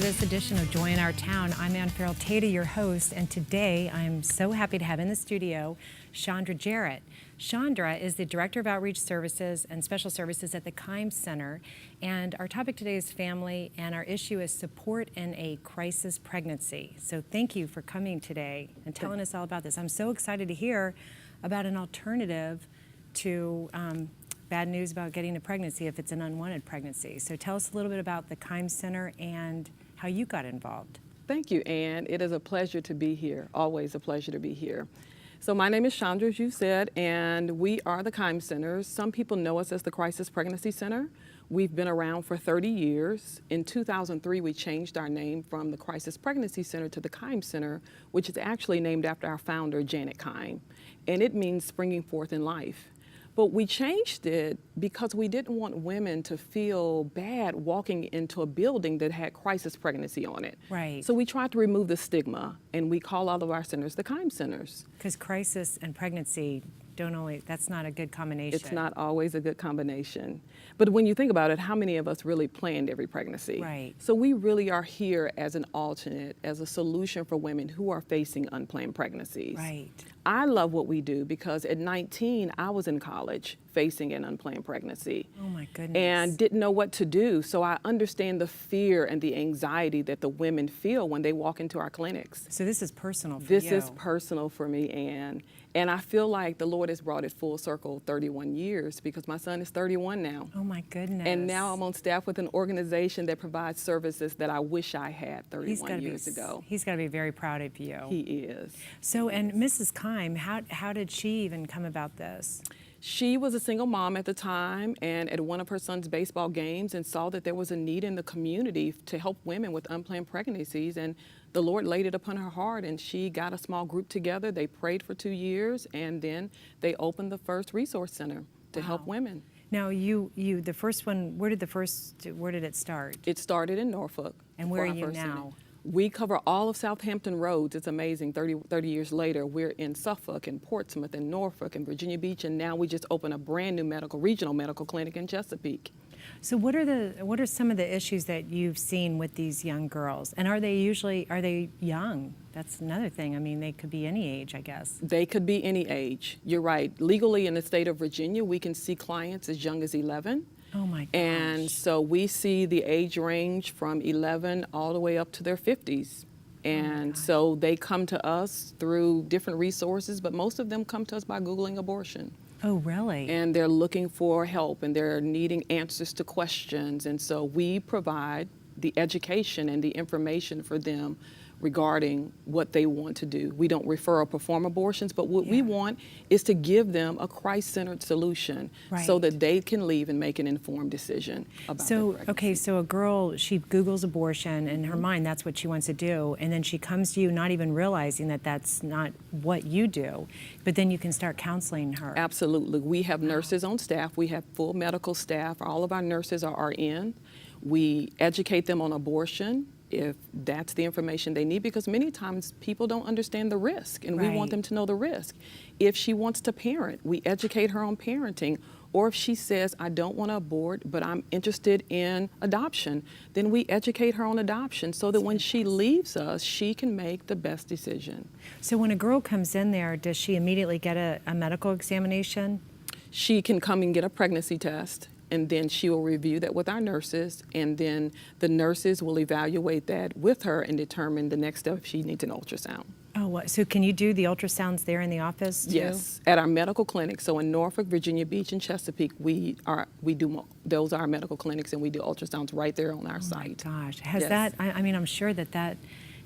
to this edition of Joy in Our Town. I'm Ann Farrell Tata, your host, and today I'm so happy to have in the studio Chandra Jarrett. Chandra is the Director of Outreach Services and Special Services at the Kimes Center, and our topic today is family, and our issue is support in a crisis pregnancy. So thank you for coming today and telling us all about this. I'm so excited to hear about an alternative to bad news about getting a pregnancy if it's an unwanted pregnancy. So tell us a little bit about the Kimes Center and how you got involved. Thank you, Ann. It is a pleasure to be here, always a pleasure to be here. So my name is Chandra, as you said, and we are the Kimes Center. Some people know us as the Crisis Pregnancy Center. We've been around for 30 years. In 2003, we changed our name from the Crisis Pregnancy Center to the Kimes Center, which is actually named after our founder, Janet Kime, and it means springing forth in life. But we changed it because we didn't want women to feel bad walking into a building that had crisis pregnancy on it. Right. So we tried to remove the stigma, and we call all of our centers the Kimes Centers. Because crisis and pregnancy that's not a good combination. It's not always a good combination. But when you think about it, how many of us really planned every pregnancy? Right. So we really are here as an alternate, as a solution for women who are facing unplanned pregnancies. Right. I love what we do because at 19, I was in college facing an unplanned pregnancy. Oh my goodness. And didn't know what to do. So I understand the fear and the anxiety that the women feel when they walk into our clinics. So this is personal for This you. is personal for me, Ann. And I feel like the Lord has brought it full circle 31 years because my son is 31 now. Oh my goodness. And now I'm on staff with an organization that provides services that I wish I had 31 years ago. He's got to be very proud of you. He is. So, and Mrs. Kime, how did she even come about this? She was a single mom at the time and at one of her son's baseball games and saw that there was a need in the community to help women with unplanned pregnancies, and the Lord laid it upon her heart and she got a small group together. They prayed for 2 years and then they opened the first resource center to help women. Now the first one, where did it start? It started in Norfolk. And where for are our you first now? center. We cover all of Southampton roads. It's amazing. 30 years later, we're in Suffolk and Portsmouth and Norfolk and Virginia Beach, and now we just opened a brand new regional medical clinic in Chesapeake. So what are some of the issues that you've seen with these young girls? And are they young? That's another thing. I mean, they could be any age, I guess. They could be any age. You're right. Legally in the state of Virginia, we can see clients as young as 11. Oh my gosh. And so we see the age range from 11 all the way up to their 50s. And so they come to us through different resources, but most of them come to us by Googling abortion. Oh, really? And they're looking for help and they're needing answers to questions. And so we provide the education and the information for them regarding what they want to do. We don't refer or perform abortions, but what we want is to give them a Christ-centered solution so that they can leave and make an informed decision about their pregnancy. Okay, so a girl, she Googles abortion, in her mind that's what she wants to do, and then she comes to you not even realizing that that's not what you do, but then you can start counseling her. Absolutely. We have nurses on staff. We have full medical staff. All of our nurses are RN. We educate them on abortion if that's the information they need, because many times people don't understand the risk, and we want them to know the risk. If she wants to parent, we educate her on parenting. Or if she says, I don't want to abort, but I'm interested in adoption, then we educate her on adoption so that when she leaves us, she can make the best decision. So when a girl comes in there, does she immediately get a medical examination? She can come and get a pregnancy test, and then she will review that with our nurses, and then the nurses will evaluate that with her and determine the next step if she needs an ultrasound. Oh, so can you do the ultrasounds there in the office too? Yes, at our medical clinic. So in Norfolk, Virginia Beach, and Chesapeake, those are our medical clinics, and we do ultrasounds right there on our site. Oh my gosh, has that? I mean, I'm sure that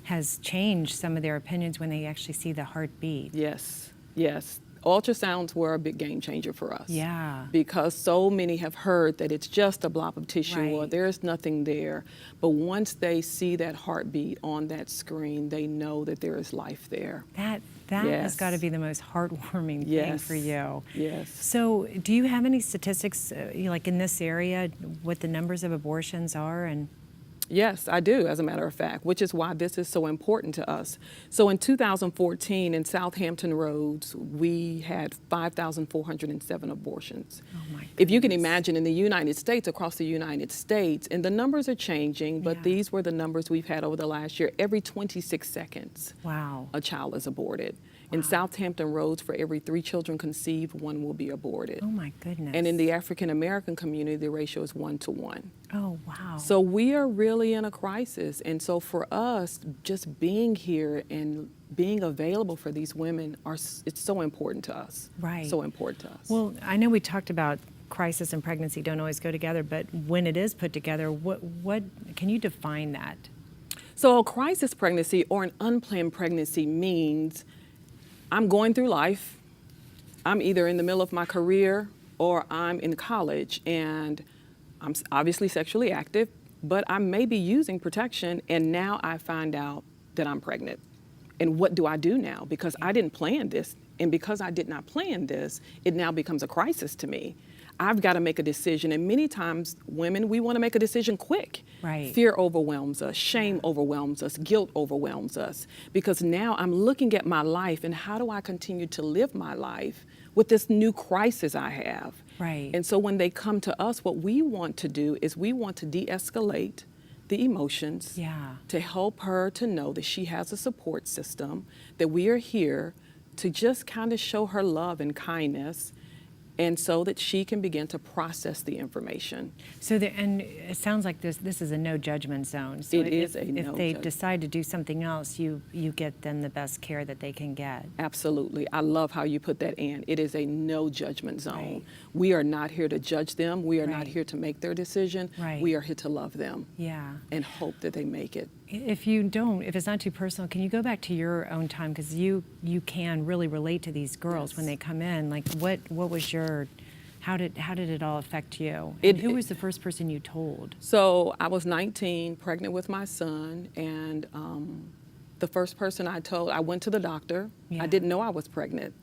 has changed some of their opinions when they actually see the heartbeat. Yes, yes. Ultrasounds were a big game changer for us. Yeah. Because so many have heard that it's just a blob of tissue or Right. there's nothing there. But once they see that heartbeat on that screen, they know that there is life there. That has got to be the most heartwarming thing for you. Yes. So do you have any statistics, like in this area, what the numbers of abortions are? And Yes, I do, as a matter of fact, which is why this is so important to us. So in 2014 in Southampton Roads, we had 5,407 abortions. Oh my If you can goodness. imagine in the United States, across the United States, and the numbers are changing, but Yeah. these were the numbers we've had over the last year. Every 26 seconds, Wow. a child is aborted. In Southampton Roads, for every 3 children conceived, 1 will be aborted. Oh my goodness. And in the African American community, the ratio is 1 to 1. Oh wow. So we are really in a crisis. And so for us, just being here and being available for these women, it's so important to us. Right. So important to us. Well, I know we talked about crisis and pregnancy don't always go together, but when it is put together, what can you define that? So a crisis pregnancy or an unplanned pregnancy means I'm going through life. I'm either in the middle of my career or I'm in college and I'm obviously sexually active, but I may be using protection and now I find out that I'm pregnant. And what do I do now? Because I didn't plan this. And because I did not plan this, it now becomes a crisis to me. I've got to make a decision. And many times, women, we want to make a decision quick. Right. Fear overwhelms us, shame overwhelms us, guilt overwhelms us. Because now I'm looking at my life and how do I continue to live my life with this new crisis I have? Right. And so when they come to us, what we want to do is we want to de-escalate the emotions, Yeah. to help her to know that she has a support system, that we are here to just kind of show her love and kindness, and so that she can begin to process the information. So and it sounds like this is a no judgment zone. So It is a no if they judgment. decide to do something else, you get them the best care that they can get. Absolutely. I love how you put that in. It is a no judgment zone. Right. We are not here to judge them. We are not Right. here to make their decision. Right. We are here to love them Yeah. and hope that they make it. If it's not too personal, can you go back to your own time? Because you can really relate to these girls when Yes. they come in. Like, what was your, how did it all affect you? It- And who was the first person you told? So I was 19, pregnant with my son, and the first person I told, I went to the doctor. Yeah. I didn't know I was pregnant.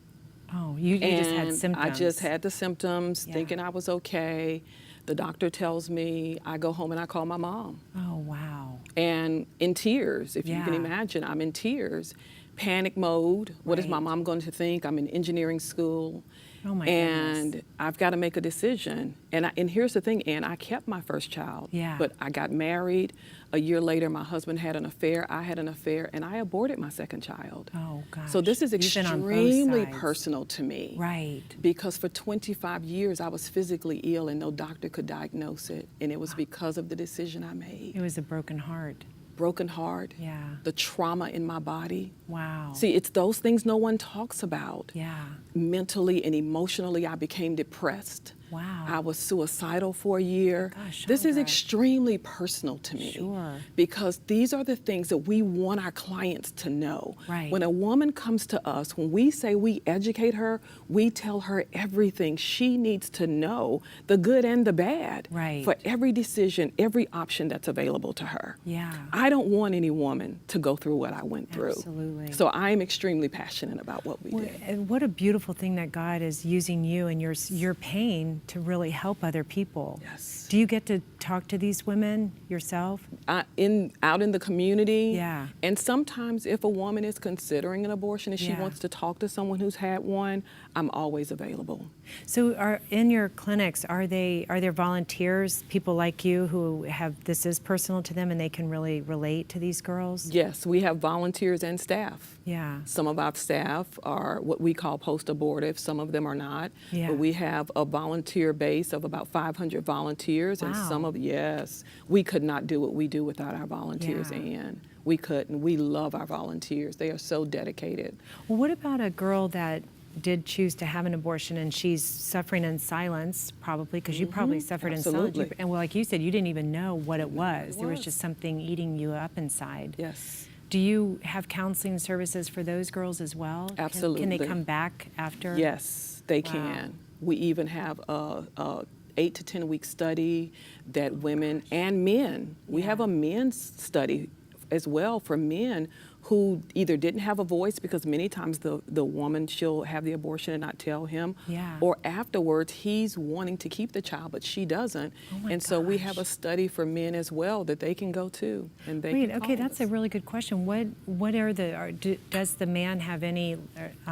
Oh, you just had And symptoms. I just had the symptoms, Yeah. thinking I was okay. The doctor tells me, I go home and I call my mom. Oh, wow. And in tears, if you can Yeah. imagine, I'm in tears. Panic mode. What is my Right. mom going to think? I'm in engineering school. Oh, my and goodness. I've got to make a decision. And here's the thing, Ann, I kept my first child. Yeah. But I got married. A year later, my husband had an affair. I had an affair, and I aborted my second child. Oh, gosh. So this is You've been on both extremely sides. personal to me. Right. Because for 25 years, I was physically ill and no doctor could diagnose it. And it was because of the decision I made. It was a broken heart. Broken heart, Yeah. the trauma in my body. Wow. See, it's those things no one talks about. Yeah. Mentally and emotionally, I became depressed. Wow. I was suicidal for a year. Gosh, This is Chandra. extremely personal to me. Sure. Because these are the things that we want our clients to know. Right. When a woman comes to us, when we say we educate her, we tell her everything she needs to know, the good and the bad, Right. for every decision, every option that's available to her. Yeah. I don't want any woman to go through what I went through. Absolutely. So I am extremely passionate about what we Well, do. and what a beautiful thing that God is using you and your pain to really help other people. Yes. Do you get to talk to these women yourself? Out in the community. Yeah. And sometimes if a woman is considering an abortion and she Yeah. wants to talk to someone who's had one, I'm always available. So are in your clinics, are there volunteers, people like you who have this is personal to them and they can really relate to these girls? Yes, we have volunteers and staff. Yeah. Some of our staff are what we call post-abortive, some of them are not. Yeah. But we have a volunteer base of about 500 volunteers, and Wow. some of, yes, we could not do what we do without our volunteers, Yeah. and we couldn't. We love our volunteers. They are so dedicated. Well, what about a girl that did choose to have an abortion and she's suffering in silence, probably, because you probably suffered in silence. Absolutely. And well, like you said, you didn't even know what it was. There was just something eating you up inside. Yes. Do you have counseling services for those girls as well? Can they Absolutely. come back after? Yes, they Wow. can. We even have a 8 to 10 week study that women and men, we have Yeah. a men's study as well for men who either didn't have a voice, because many times the woman, she'll have the abortion and not tell him, Yeah. or afterwards he's wanting to keep the child but she doesn't. Oh my and so we gosh. have a study for men as well that they can go to, and they Wait, can okay, call that's us. a really good question. What are does the man have any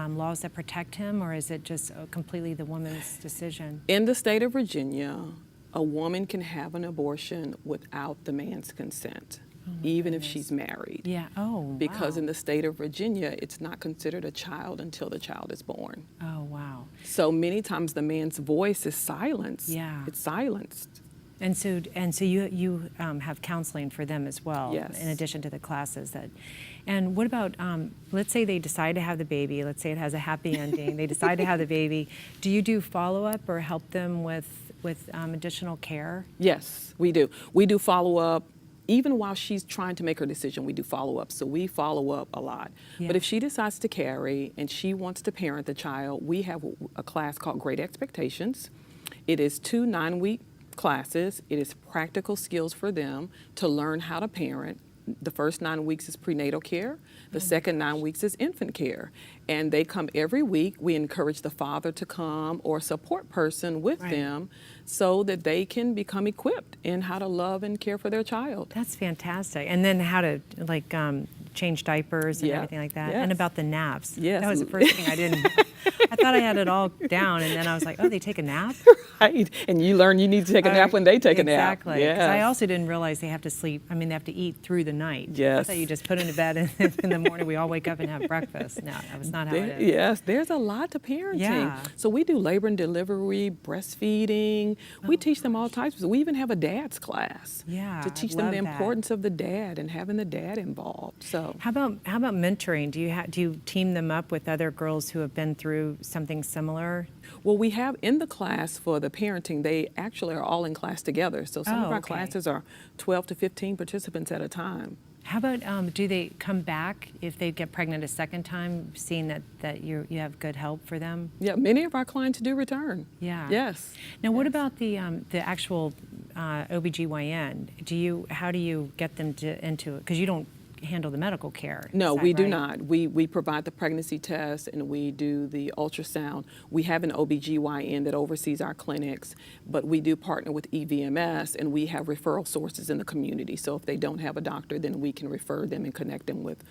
laws that protect him, or is it just completely the woman's decision? In the state of Virginia, a woman can have an abortion without the man's consent, even if she's married. Yeah. Oh, Because wow. in the state of Virginia, it's not considered a child until the child is born. Oh, wow. So many times the man's voice is silenced. Yeah. It's silenced. And so you have counseling for them as well, Yes. in addition to the classes that. And what about, let's say they decide to have the baby. Let's say it has a happy ending. They decide to have the baby. Do you do follow up or help them with additional care? Yes, we do. We do follow up. Even while she's trying to make her decision, we do follow up. So we follow up a lot. Yeah. But if she decides to carry and she wants to parent the child, we have a class called Great Expectations. It is 2 9-week classes. It is practical skills for them to learn how to parent. The first 9 weeks is prenatal care. The second 9 weeks is infant care. And they come every week. We encourage the father to come or a support person with Right. them so that they can become equipped in how to love and care for their child. That's fantastic. And then how to change diapers and Yeah. everything like that. Yes. And about the naps. Yes. That was the first thing I didn't. I thought I had it all down, and then I was like, oh, they take a nap? Right. And you learn you need to take a nap when they take a nap. Exactly. Because I Yes. also didn't realize they have to sleep. I mean, they have to eat through the night. I Yes. thought you just put them to bed, and in the morning we all wake up and have breakfast. No, that was not how it is. Yes, there's a lot to parenting. Yeah. So we do labor and delivery, breastfeeding. We teach them all types. We even have a dad's class Yeah, to I teach them love the that. importance of the dad and having the dad involved. So How about mentoring? Do you team them up with other girls who have been through something similar? well, we have in the class for the parenting, they actually are all in class together. So some of Oh, our okay. classes are 12 to 15 participants at a time. How about do they come back if they get pregnant a second time, seeing that you have good help for them? Yeah, many of our clients do return. Yeah. Yes. Now, what about the actual OBGYN? How do you get them into it? Because you don't handle the medical care. No, is that we do right? not. We provide the pregnancy test and we do the ultrasound. We have an OBGYN that oversees our clinics, but we do partner with EVMS and we have referral sources in the community. So if they don't have a doctor, then we can refer them and connect them with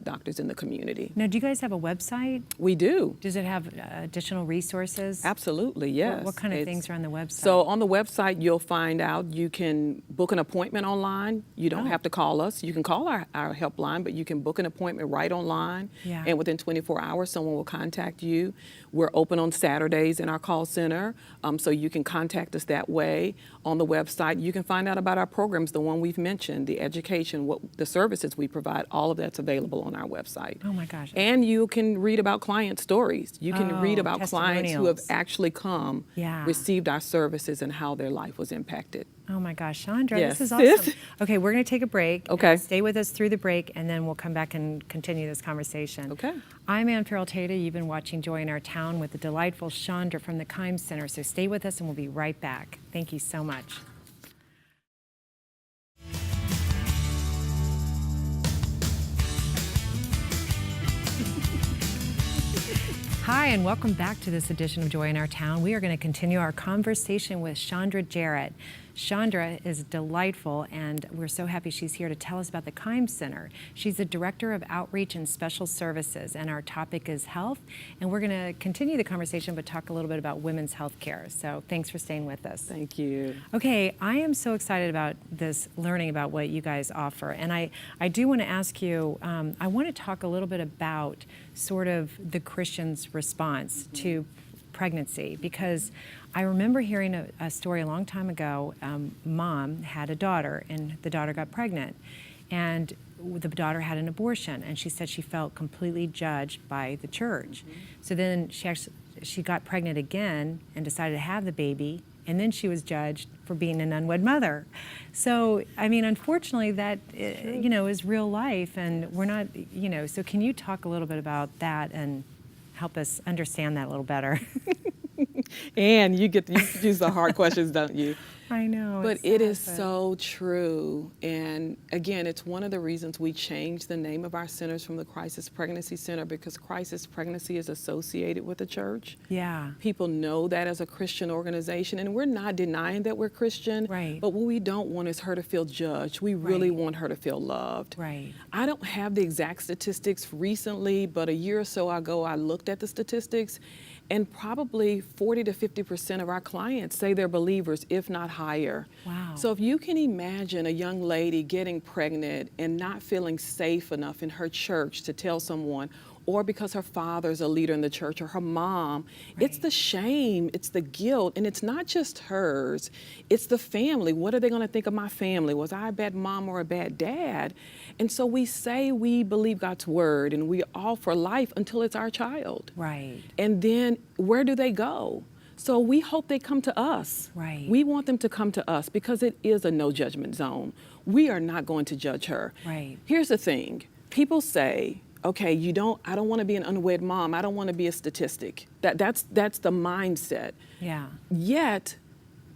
doctors in the community. Now, do you guys have a website? We do. Does it have additional resources? Absolutely, yes. What kind of It's- things are on the website? So on the website, you'll find out you can book an appointment online. You don't Oh. have to call us. You can call our helpline, but you can book an appointment right online. Yeah. And within 24 hours, someone will contact you. We're open on Saturdays in our call center, so you can contact us that way. On the website, you can find out about our programs, the one we've mentioned, the education, the services we provide. All of that's available on our website. Oh my gosh. And you can read about client stories. You can read Oh, about clients who have testimonials. actually come, Yeah. received our services, and how their life was impacted. Oh my gosh, Chandra, Yes. this is awesome. Okay, we're going to take a break. Okay. Stay with us through the break, and then we'll come back and continue this conversation. Okay. I'm Ann Farrell Tata. You've been watching Joy in Our Town with the delightful Chandra from the Kimes Center. So stay with us, and we'll be right back. Thank you so much. Hi, and welcome back to this edition of Joy in Our Town. We are going to continue our conversation with Chandra Jarrett. Chandra is delightful, and we're so happy she's here to tell us about the Kimes Center. She's the Director of Outreach and Special Services, and our topic is health. And we're going to continue the conversation, but talk a little bit about women's health care. So thanks for staying with us. Thank you. Okay, I am so excited about this, learning about what you guys offer. And I do want to ask you, I want to talk a little bit about sort of the Christian's response to pregnancy, because I remember hearing a story a long time ago. Mom had a daughter, and the daughter got pregnant, and the daughter had an abortion, and she said she felt completely judged by the church. So then she got pregnant again and decided to have the baby, and then she was judged for being an unwed mother. So, I mean, unfortunately, that is real life, and we're not, so can you talk a little bit about that and help us understand that a little better? And you get to use the hard questions, don't you? I know. But it's it sad, is but- so true. And again, it's one of the reasons we changed the name of our centers from the Crisis Pregnancy Center, because crisis pregnancy is associated with the church. Yeah. People know that as a Christian organization, and we're not denying that we're Christian. Right. But what we don't want is her to feel judged. We really Right. want her to feel loved. Right. I don't have the exact statistics recently, but a year or so ago, I looked at the statistics, and probably 40 to 50% of our clients say they're believers, if not higher. Wow. So if you can imagine a young lady getting pregnant and not feeling safe enough in her church to tell someone, or because her father's a leader in the church or her mom, it's Right. the shame, it's the guilt, and it's not just hers, it's the family. What are they going to think of my family? Was I a bad mom or a bad dad? And so we say we believe God's word and we all for life until it's our child. Right. And then where do they go? So we hope they come to us. Right. We want them to come to us because it is a no judgment zone. We are not going to judge her. Right. Here's the thing. People say, okay, I don't want to be an unwed mom. I don't want to be a statistic. That's the mindset. Yeah. Yet,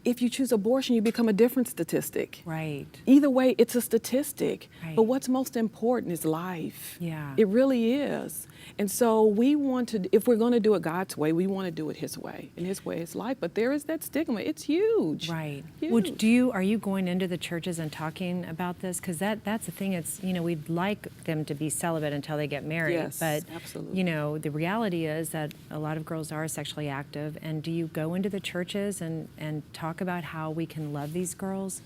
if you choose abortion, you become a different statistic. Right. Either way, it's a statistic. Right. But what's most important is life. Yeah. It really is. And so we want to, if we're going to do it God's way, we want to do it His way. And His way is life. But there is that stigma. It's huge. Right. Huge. Well, are you going into the churches and talking about this? Because that's the thing. It's, we'd like them to be celibate until they get married. Yes, but, absolutely. the reality is that a lot of girls are sexually active. And do you go into the churches and talk about how we can love these girls?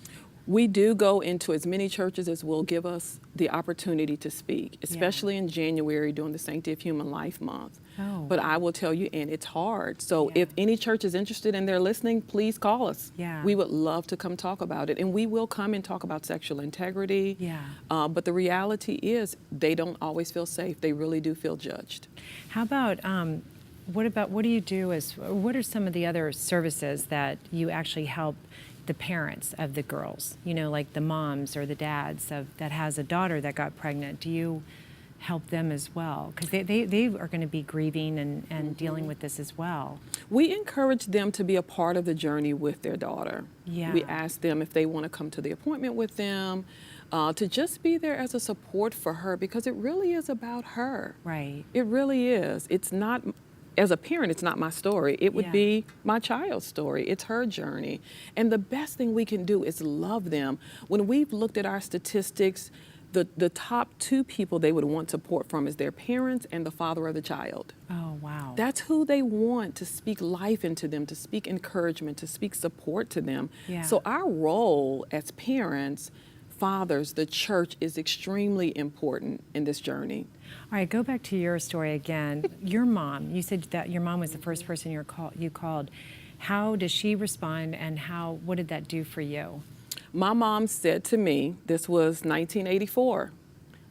We do go into as many churches as will give us the opportunity to speak, especially in January during the Sanctity of Human Life Month. Oh. But I will tell you, and it's hard. So Yeah. if any church is interested and they're listening, please call us. Yeah. We would love to come talk about it. And we will come and talk about sexual integrity. Yeah. But the reality is they don't always feel safe. They really do feel judged. How about, what do you do what are some of the other services that you actually help the parents of the girls, like the moms or the dads that has a daughter that got pregnant? Do you help them as well? Because they are going to be grieving and dealing with this as well. We encourage them to be a part of the journey with their daughter. Yeah. We ask them if they want to come to the appointment with them, to just be there as a support for her, because it really is about her. Right. It really is. It's not, as a parent, it's not my story. It would Yeah. be my child's story. It's her journey. And the best thing we can do is love them. When we've looked at our statistics, the top two people they would want support from is their parents and the father of the child. Oh, wow. That's who they want to speak life into them, to speak encouragement, to speak support to them. Yeah. So our role as parents, fathers, the church is extremely important in this journey. All right, go back to your story again. Your mom, you said that your mom was the first person you called. How does she respond, and what did that do for you? My mom said to me, this was 1984.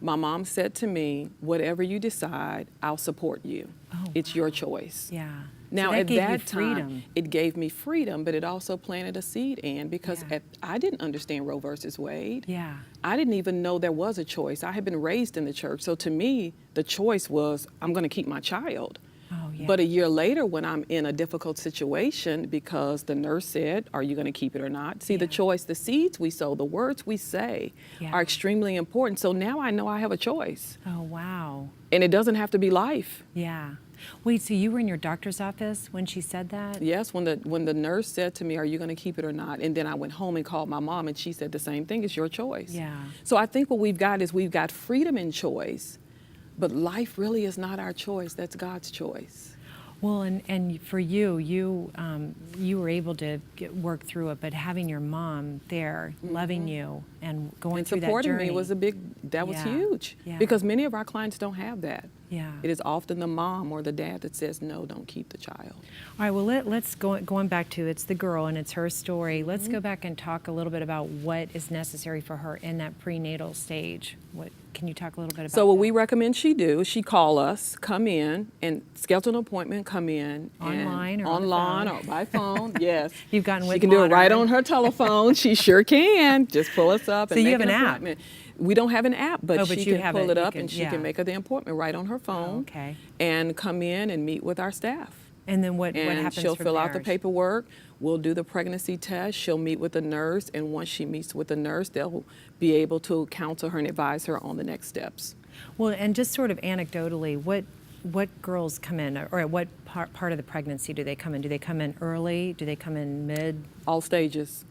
My mom said to me, whatever you decide, I'll support you. Oh, it's your choice. Yeah. Now, so that at gave you that freedom. time, it gave me freedom, but it also planted a seed, Ann, because Yeah. I didn't understand Roe versus Wade. Yeah. I didn't even know there was a choice. I had been raised in the church, so to me, the choice was, I'm going to keep my child. Oh, yeah. But a year later, when I'm in a difficult situation because the nurse said, are you going to keep it or not? See, the Yeah. choice, the seeds we sow, the words we say Yeah. are extremely important. So now I know I have a choice. Oh, wow. And it doesn't have to be life. Yeah. Wait, so you were in your doctor's office when she said that? Yes, when the nurse said to me, are you going to keep it or not? And then I went home and called my mom, and she said the same thing, it's your choice. Yeah. So I think what we've got is we've got freedom in choice, but life really is not our choice. That's God's choice. Well, and for you were able to work through it, but having your mom there, loving you, and going And through that supporting journey me was that was Yeah. huge. Yeah. Because many of our clients don't have that. Yeah. It is often the mom or the dad that says, no, don't keep the child. All right, well, let's going back to it's the girl and it's her story. Let's Mm-hmm. go back and talk a little bit about what is necessary for her in that prenatal stage. Can you talk a little bit about So what that? we recommend she do, she call us, come in, and schedule an appointment, come in. Online and or on the online phone? or by phone, yes. You've gotten She with can do it right modern. on her telephone. She sure can. Just pull us up So and you make have an app? appointment. We don't have an app, but Oh, but she you can have pull it. it You up can- and she yeah. can make the appointment right on her phone. okay. And come in and meet with our staff. And then what And happens she'll from fill out the there? paperwork. We'll do the pregnancy test. She'll meet with the nurse. And once she meets with the nurse, they'll be able to counsel her and advise her on the next steps. Well, and just sort of anecdotally, what girls come in, or at what part of the pregnancy do they come in? Do they come in early? Do they come in mid? All stages.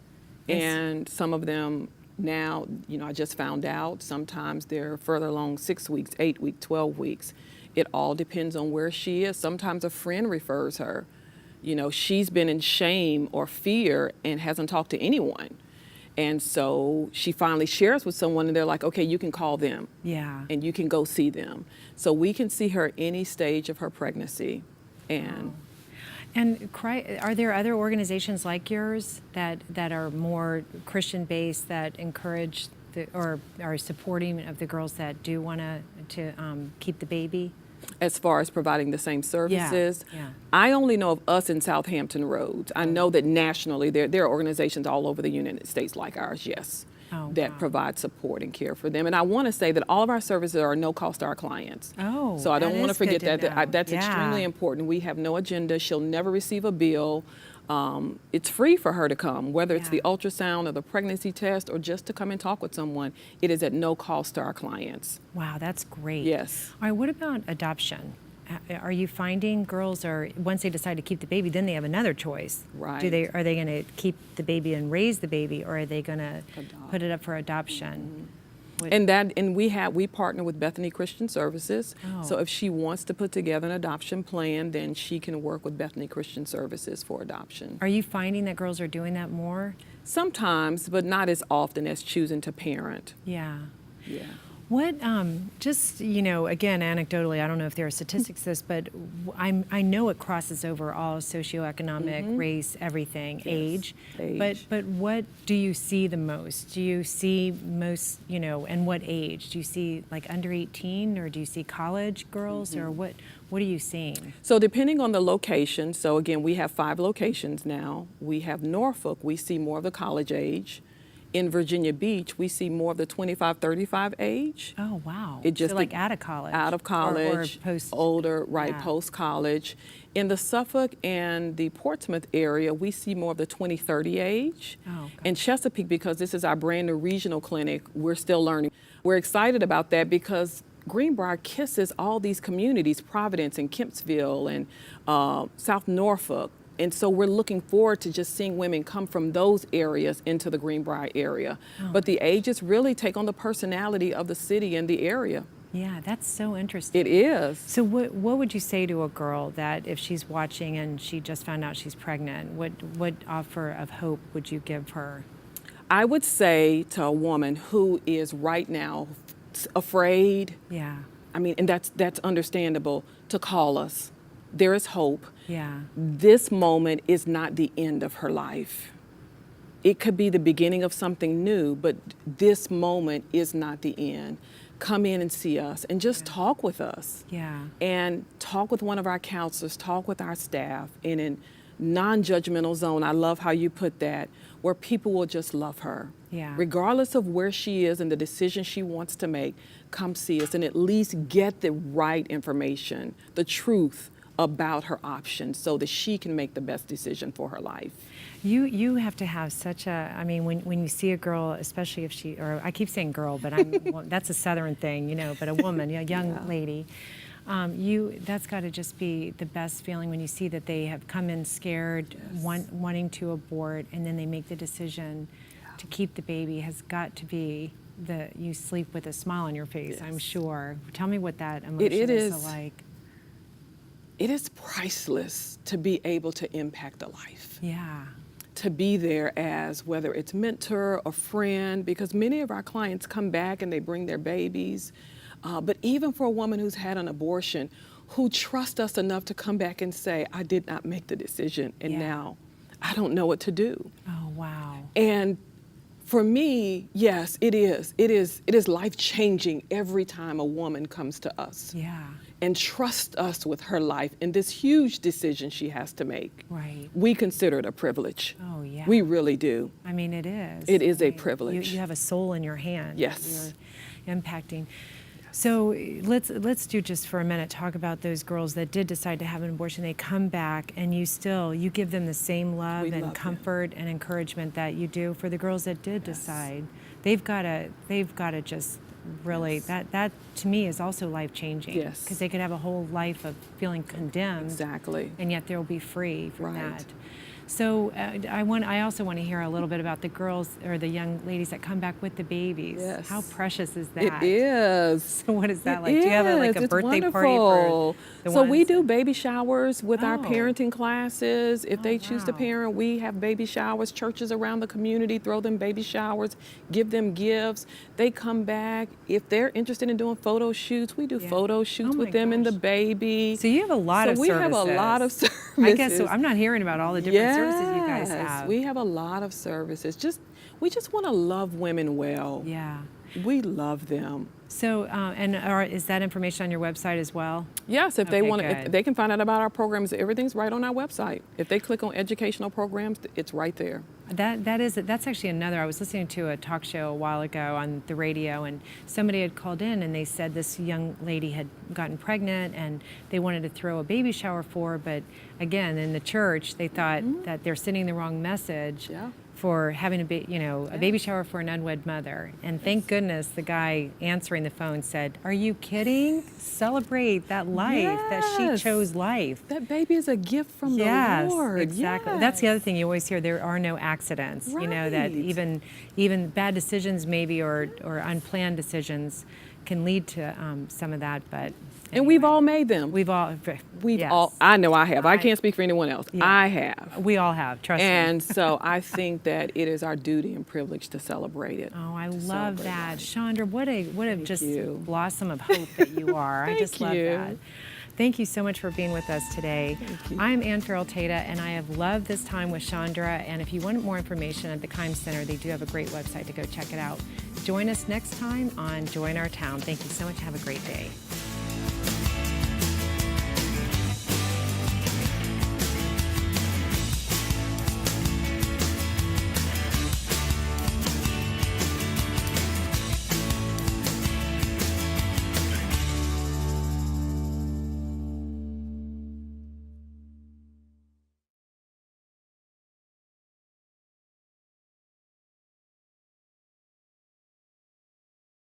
Yes. And some of them now, I just found out, sometimes they're further along 6 weeks, 8 weeks, 12 weeks. It all depends on where she is. Sometimes a friend refers her. She's been in shame or fear and hasn't talked to anyone. And so she finally shares with someone and they're like, okay, you can call them. Yeah. And you can go see them. So we can see her any stage of her pregnancy. And And are there other organizations like yours that are more Christian-based, that encourage or are supporting of the girls that do want to keep the baby? as far as providing the same services, yeah. I only know of us in Southampton Roads. I know that nationally there are organizations all over the United States like ours, yes, that provide support and care for them. And I want to say that all of our services are no cost to our clients. Oh, so I don't that want to is good forget to that. know. That's Yeah. extremely important. We have no agenda. She'll never receive a bill. It's free for her to come, whether it's the Yeah. ultrasound or the pregnancy test or just to come and talk with someone. It is at no cost to our clients. Wow, that's great. Yes. All right, what about adoption? Are you finding girls once they decide to keep the baby, then they have another choice? Right. Are they going to keep the baby and raise the baby, or are they going to Adopt. put it up for adoption? What- And we partner with Bethany Christian Services. Oh. So if she wants to put together an adoption plan, then she can work with Bethany Christian Services for adoption. Are you finding that girls are doing that more? Sometimes, but not as often as choosing to parent. Yeah. Yeah. What, just, again, anecdotally, I don't know if there are statistics to this, but I know it crosses over all socioeconomic, race, everything, age. Age. But what do you see the most? Do you see most, and what age? Do you see like under 18, or do you see college girls, or what are you seeing? So depending on the location, so again, we have 5 locations now. We have Norfolk, we see more of the college age. In Virginia Beach, we see more of the 25, 35 age. Oh, wow. It just so like out of college. Out of college, Or post. older, right, yeah. post-college. In the Suffolk and the Portsmouth area, we see more of the 20, 30 age. Oh, okay. In Chesapeake, because this is our brand new regional clinic, we're still learning. We're excited about that because Greenbrier kisses all these communities, Providence and Kempsville and South Norfolk. And so we're looking forward to just seeing women come from those areas into the Greenbrier area. But the ages really take on the personality of the city and the area. Yeah, that's so interesting. It is. So what would you say to a girl that if she's watching and she just found out she's pregnant, what offer of hope would you give her? I would say to a woman who is right now afraid, Yeah, I mean, and that's understandable, to call us. There is hope. yeah, This moment is not the end of her life. It could be the beginning of something new, but this moment is not the end. Come in and see us and just talk with us. yeah. And talk with one of our counselors, talk with our staff in a non-judgmental zone. I love how you put that, where people will just love her. Yeah. Regardless of where she is and the decision she wants to make, come see us and at least get the right information, the truth about her options so that she can make the best decision for her life. You have to have such a, I mean, when you see a girl, especially if she, or I keep saying girl, but well, that's a Southern thing, but a woman, a young lady, that's got to just be the best feeling when you see that they have come in scared, wanting to abort, and then they make the decision to keep the baby. Has got to be you sleep with a smile on your face, I'm sure. Tell me what that emotion is like. It is priceless to be able to impact a life. Yeah. To be there as whether it's mentor or friend, because many of our clients come back and they bring their babies. But even for a woman who's had an abortion, who trusts us enough to come back and say, I did not make the decision, and now I don't know what to do. Oh, wow. And for me, yes, it is. It is life-changing every time a woman comes to us. Yeah. And trusts us with her life in this huge decision she has to make. Right. We consider it a privilege. Oh, yeah. We really do. I mean, it is. It is a I mean, privilege. You have a soul in your hand. Yes. You're impacting. So let's do just for a minute talk about those girls that did decide to have an abortion. They come back and you give them the same love We and love them. comfort and encouragement that you do for the girls that did decide. They've got to just really that to me is also life changing. Yes. Because they could have a whole life of feeling condemned. Exactly. And yet they'll be free from Right. that. So I also want to hear a little bit about the girls or the young ladies that come back with the babies. Yes. How precious is It that? is. So what is that It like? Do you have like a is. It's birthday party wonderful. for the So we ones do that- baby showers with our Oh. parenting classes. If they choose to wow. parent, we have baby showers. Churches around the community throw them baby showers, give them gifts. They come back. If they're interested in doing photo shoots, we do Yeah. photo shoots Oh with my them and the gosh. baby. So you have a lot So of we services. have a lot of I guess so. services. I'm not hearing about all the different services you guys Yes, have. we have a lot of services. We just want to love women well. Yeah. We love them. So is that information on your website as well? Yes, if they Okay, want to, good. they can find out about our programs. Everything's right on our website. If they click on educational programs, it's right there. That's actually another. I was listening to a talk show a while ago on the radio, and somebody had called in and they said this young lady had gotten pregnant and they wanted to throw a baby shower for her, but again, in the church, they thought that they're sending the wrong message. Yeah. For having a baby shower for an unwed mother, and thank goodness the guy answering the phone said, "Are you kidding? Celebrate that life that she Yes. chose life." That baby is a gift from Yes, the Lord. exactly. That's the other thing you always hear. There are no accidents. You know that Right. even bad decisions maybe or unplanned decisions can lead to some of that. But And we've anyway, all made them. we've all yes. I know I have. I I- can't speak for anyone else. Yeah. I have. We all have. Trust me. And so I think that it is our duty and privilege to celebrate it. Oh, I love Celebrate that, life. Chandra. What a just you. blossom of hope that you are. I just love you. that. Thank you so much for being with us today. Thank you. I'm Ann Farrell Tata, and I have loved this time with Chandra. And if you want more information at the Keim Center, they do have a great website to go check it out. Join us next time on Join Our Town. Thank you so much. Have a great day.